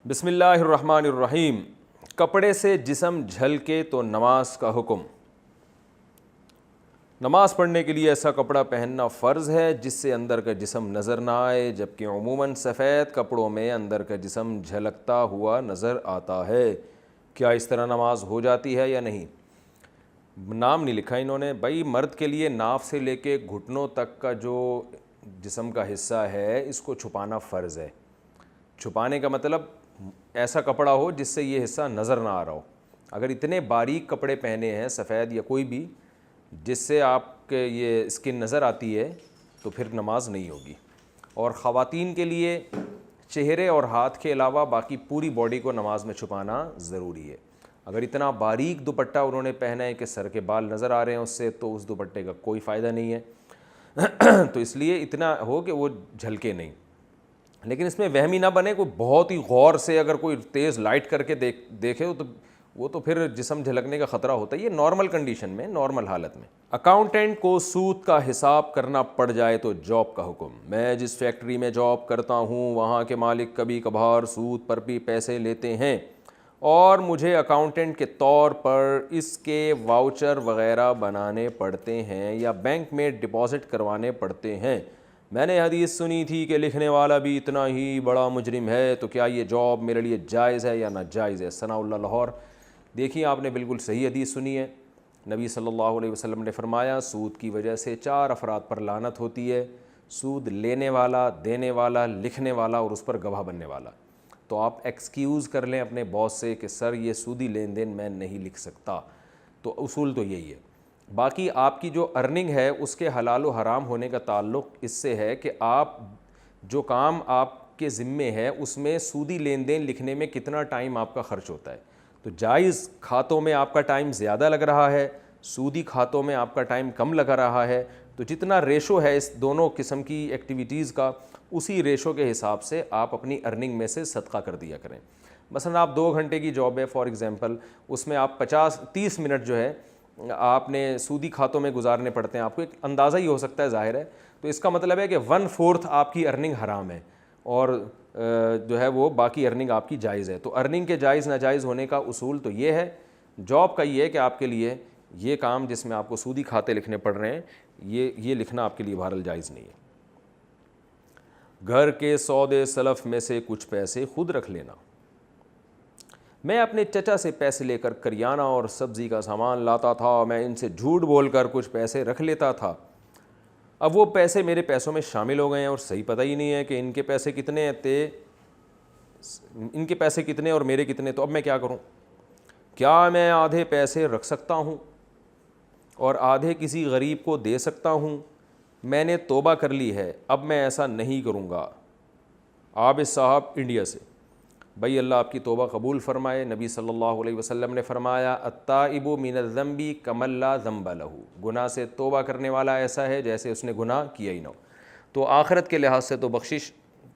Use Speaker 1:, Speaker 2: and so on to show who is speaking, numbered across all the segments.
Speaker 1: بسم اللہ الرحمن الرحیم۔ کپڑے سے جسم جھلکے تو نماز کا حکم۔ نماز پڑھنے کے لیے ایسا کپڑا پہننا فرض ہے جس سے اندر کا جسم نظر نہ آئے، جبکہ عموماً سفید کپڑوں میں اندر کا جسم جھلکتا ہوا نظر آتا ہے۔ کیا اس طرح نماز ہو جاتی ہے یا نہیں؟ نام نہیں لکھا انہوں نے۔ بھائی مرد کے لیے ناف سے لے کے گھٹنوں تک کا جو جسم کا حصہ ہے اس کو چھپانا فرض ہے۔ چھپانے کا مطلب ایسا کپڑا ہو جس سے یہ حصہ نظر نہ آ رہا ہو۔ اگر اتنے باریک کپڑے پہنے ہیں سفید یا کوئی بھی جس سے آپ کے یہ اسکن نظر آتی ہے تو پھر نماز نہیں ہوگی۔ اور خواتین کے لیے چہرے اور ہاتھ کے علاوہ باقی پوری باڈی کو نماز میں چھپانا ضروری ہے۔ اگر اتنا باریک دوپٹہ انہوں نے پہنا ہے کہ سر کے بال نظر آ رہے ہیں اس سے، تو اس دوپٹے کا کوئی فائدہ نہیں ہے۔ تو اس لیے اتنا ہو کہ وہ جھلکے نہیں۔ لیکن اس میں وہمی نہ بنے، کوئی بہت ہی غور سے اگر کوئی تیز لائٹ کر کے دیکھے تو وہ تو پھر جسم جھلکنے کا خطرہ ہوتا ہے۔ یہ نارمل کنڈیشن میں، نارمل حالت میں۔ اکاؤنٹنٹ کو سود کا حساب کرنا پڑ جائے تو جاب کا حکم۔ میں جس فیکٹری میں جاب کرتا ہوں وہاں کے مالک کبھی کبھار سود پر بھی پیسے لیتے ہیں اور مجھے اکاؤنٹنٹ کے طور پر اس کے واؤچر وغیرہ بنانے پڑتے ہیں یا بینک میں ڈپازٹ کروانے پڑتے ہیں۔ میں نے حدیث سنی تھی کہ لکھنے والا بھی اتنا ہی بڑا مجرم ہے، تو کیا یہ جاب میرے لیے جائز ہے یا ناجائز ہے؟ ثناء اللہ لاہور۔ دیکھیے آپ نے بالکل صحیح حدیث سنی ہے۔ نبی صلی اللہ علیہ وسلم نے فرمایا سود کی وجہ سے 4 افراد پر لعنت ہوتی ہے: سود لینے والا، دینے والا، لکھنے والا اور اس پر گواہ بننے والا۔ تو آپ ایکسکیوز کر لیں اپنے باس سے کہ سر یہ سودی لین دین میں نہیں لکھ سکتا۔ تو اصول تو یہی ہے۔ باقی آپ کی جو ارننگ ہے اس کے حلال و حرام ہونے کا تعلق اس سے ہے کہ آپ جو کام آپ کے ذمے ہے اس میں سودی لین دین لکھنے میں کتنا ٹائم آپ کا خرچ ہوتا ہے۔ تو جائز کھاتوں میں آپ کا ٹائم زیادہ لگ رہا ہے، سودی کھاتوں میں آپ کا ٹائم کم لگ رہا ہے، تو جتنا ریشو ہے اس دونوں قسم کی ایکٹیویٹیز کا اسی ریشو کے حساب سے آپ اپنی ارننگ میں سے صدقہ کر دیا کریں۔ مثلا آپ 2 گھنٹے کی جاب ہے فار ایگزامپل، اس میں آپ 30 منٹ جو ہے آپ نے سودی کھاتوں میں گزارنے پڑتے ہیں۔ آپ کو ایک اندازہ ہی ہو سکتا ہے، ظاہر ہے، تو اس کا مطلب ہے کہ 1/4 آپ کی ارننگ حرام ہے اور جو ہے وہ باقی ارننگ آپ کی جائز ہے۔ تو ارننگ کے جائز ناجائز ہونے کا اصول تو یہ ہے، جاب کا یہ ہے کہ آپ کے لیے یہ کام جس میں آپ کو سودی کھاتے لکھنے پڑ رہے ہیں یہ لکھنا آپ کے لیے بہرحال جائز نہیں ہے۔ گھر کے سودے سلف میں سے کچھ پیسے خود رکھ لینا۔ میں اپنے چچا سے پیسے لے کر کریانہ اور سبزی کا سامان لاتا تھا، میں ان سے جھوٹ بول کر کچھ پیسے رکھ لیتا تھا۔ اب وہ پیسے میرے پیسوں میں شامل ہو گئے ہیں اور صحیح پتہ ہی نہیں ہے کہ ان کے پیسے کتنے اور میرے کتنے، تو اب میں کیا کروں؟ کیا میں آدھے پیسے رکھ سکتا ہوں اور آدھے کسی غریب کو دے سکتا ہوں؟ میں نے توبہ کر لی ہے، اب میں ایسا نہیں کروں گا۔ عابد صاحب انڈیا سے۔ بھائی اللہ آپ کی توبہ قبول فرمائے۔ نبی صلی اللہ علیہ وسلم نے فرمایا التائب من الذنب کمن لا ذنب لہ، گناہ سے توبہ کرنے والا ایسا ہے جیسے اس نے گناہ کیا ہی نہ ہو۔ تو آخرت کے لحاظ سے تو بخشش،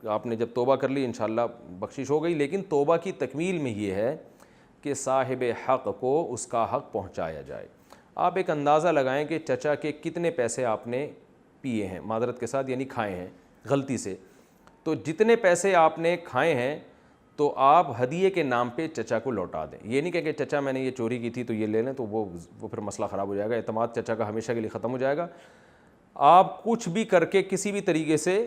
Speaker 1: آپ نے جب توبہ کر لی انشاءاللہ بخشش ہو گئی، لیکن توبہ کی تکمیل میں یہ ہے کہ صاحب حق کو اس کا حق پہنچایا جائے۔ آپ ایک اندازہ لگائیں کہ چچا کے کتنے پیسے آپ نے پیے ہیں، معذرت کے ساتھ یعنی کھائے ہیں غلطی سے، تو جتنے پیسے آپ نے کھائے ہیں تو آپ ہدیے کے نام پہ چچا کو لوٹا دیں۔ یہ نہیں کہ چچا میں نے یہ چوری کی تھی تو یہ لے لیں، تو وہ پھر مسئلہ خراب ہو جائے گا، اعتماد چچا کا ہمیشہ کے لیے ختم ہو جائے گا۔ آپ کچھ بھی کر کے کسی بھی طریقے سے،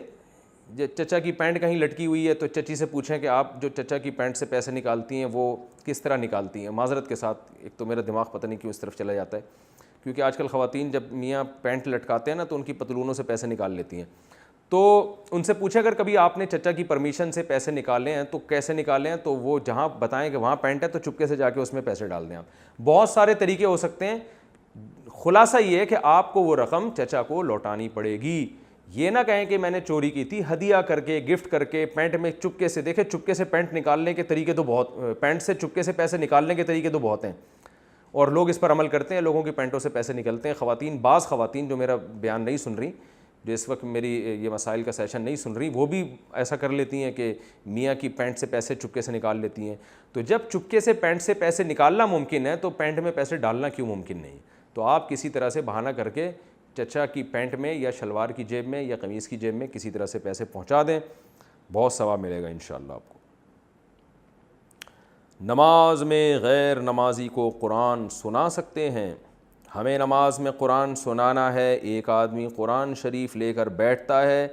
Speaker 1: چچا کی پینٹ کہیں لٹکی ہوئی ہے تو چچی سے پوچھیں کہ آپ جو چچا کی پینٹ سے پیسے نکالتی ہیں وہ کس طرح نکالتی ہیں۔ معذرت کے ساتھ ایک تو میرا دماغ پتہ نہیں کیوں اس طرف چلا جاتا ہے، کیونکہ آج کل خواتین جب میاں پینٹ لٹکاتے ہیں نا تو ان کی پتلونوں سے پیسے نکال لیتی ہیں۔ تو ان سے پوچھیں اگر کبھی آپ نے چچا کی پرمیشن سے پیسے نکالے ہیں تو کیسے نکالے ہیں، تو وہ جہاں بتائیں کہ وہاں پینٹ ہے تو چپکے سے جا کے اس میں پیسے ڈال دیں۔ آپ بہت سارے طریقے ہو سکتے ہیں، خلاصہ یہ ہے کہ آپ کو وہ رقم چچا کو لوٹانی پڑے گی۔ یہ نہ کہیں کہ میں نے چوری کی تھی، ہدیہ کر کے گفٹ کر کے پینٹ میں چپکے سے، دیکھیں چپکے سے پینٹ نکالنے کے طریقے تو بہت، پینٹ سے چپکے سے پیسے نکالنے کے طریقے تو بہت ہیں اور لوگ اس پر عمل کرتے ہیں، لوگوں کی پینٹوں سے پیسے نکلتے ہیں۔ بعض خواتین جو میرا بیان نہیں سن رہی، جو اس وقت میری یہ مسائل کا سیشن نہیں سن رہی، وہ بھی ایسا کر لیتی ہیں کہ میاں کی پینٹ سے پیسے چپکے سے نکال لیتی ہیں۔ تو جب چپکے سے پینٹ سے پیسے نکالنا ممکن ہے تو پینٹ میں پیسے ڈالنا کیوں ممکن نہیں؟ تو آپ کسی طرح سے بہانہ کر کے چچا کی پینٹ میں یا شلوار کی جیب میں یا قمیص کی جیب میں کسی طرح سے پیسے پہنچا دیں، بہت ثواب ملے گا انشاءاللہ آپ کو۔ نماز میں غیر نمازی کو قرآن سنا سکتے ہیں؟ ہمیں نماز میں قرآن سنانا ہے، ایک آدمی قرآن شریف لے کر بیٹھتا ہے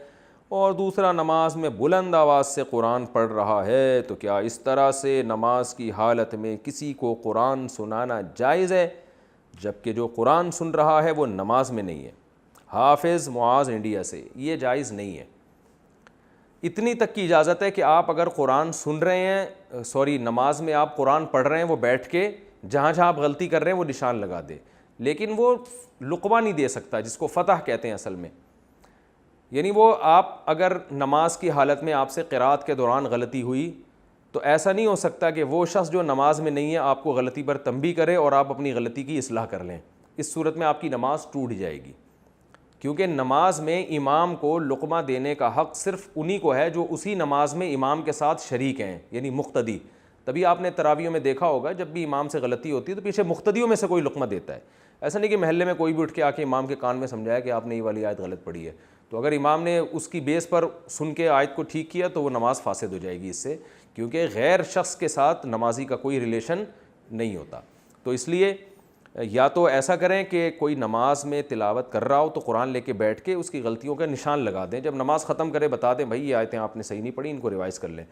Speaker 1: اور دوسرا نماز میں بلند آواز سے قرآن پڑھ رہا ہے، تو کیا اس طرح سے نماز کی حالت میں کسی کو قرآن سنانا جائز ہے، جبکہ جو قرآن سن رہا ہے وہ نماز میں نہیں ہے؟ حافظ معاذ انڈیا سے، یہ جائز نہیں ہے۔ اتنی تک کی اجازت ہے کہ آپ اگر قرآن سن رہے ہیں، نماز میں آپ قرآن پڑھ رہے ہیں، وہ بیٹھ کے جہاں جہاں آپ غلطی کر رہے ہیں وہ نشان لگا دے، لیکن وہ لقمہ نہیں دے سکتا، جس کو فتح کہتے ہیں اصل میں۔ یعنی وہ آپ اگر نماز کی حالت میں آپ سے قرات کے دوران غلطی ہوئی تو ایسا نہیں ہو سکتا کہ وہ شخص جو نماز میں نہیں ہے آپ کو غلطی پر تنبیہ کرے اور آپ اپنی غلطی کی اصلاح کر لیں۔ اس صورت میں آپ کی نماز ٹوٹ جائے گی، کیونکہ نماز میں امام کو لقمہ دینے کا حق صرف انہی کو ہے جو اسی نماز میں امام کے ساتھ شریک ہیں، یعنی مقتدی۔ تبھی آپ نے تراویحوں میں دیکھا ہوگا جب بھی امام سے غلطی ہوتی ہے تو پیچھے مقتدیوں میں سے کوئی لقمہ دیتا ہے، ایسا نہیں کہ محلے میں کوئی بھی اٹھ کے آ کے امام کے کان میں سمجھایا کہ آپ نے یہ والی آیت غلط پڑھی ہے۔ تو اگر امام نے اس کی بیس پر سن کے آیت کو ٹھیک کیا تو وہ نماز فاسد ہو جائے گی اس سے، کیونکہ غیر شخص کے ساتھ نمازی کا کوئی ریلیشن نہیں ہوتا۔ تو اس لیے یا تو ایسا کریں کہ کوئی نماز میں تلاوت کر رہا ہو تو قرآن لے کے بیٹھ کے اس کی غلطیوں کا نشان لگا دیں، جب نماز ختم کرے بتا دیں بھائی یہ آیتیں آپ نے صحیح نہیں پڑھی، ان کو ریوائز کر لیں،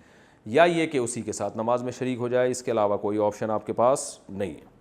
Speaker 1: یا یہ کہ اسی کے ساتھ نماز میں شریک ہو جائے۔ اس کے علاوہ کوئی آپشن آپ کے پاس نہیں ہے۔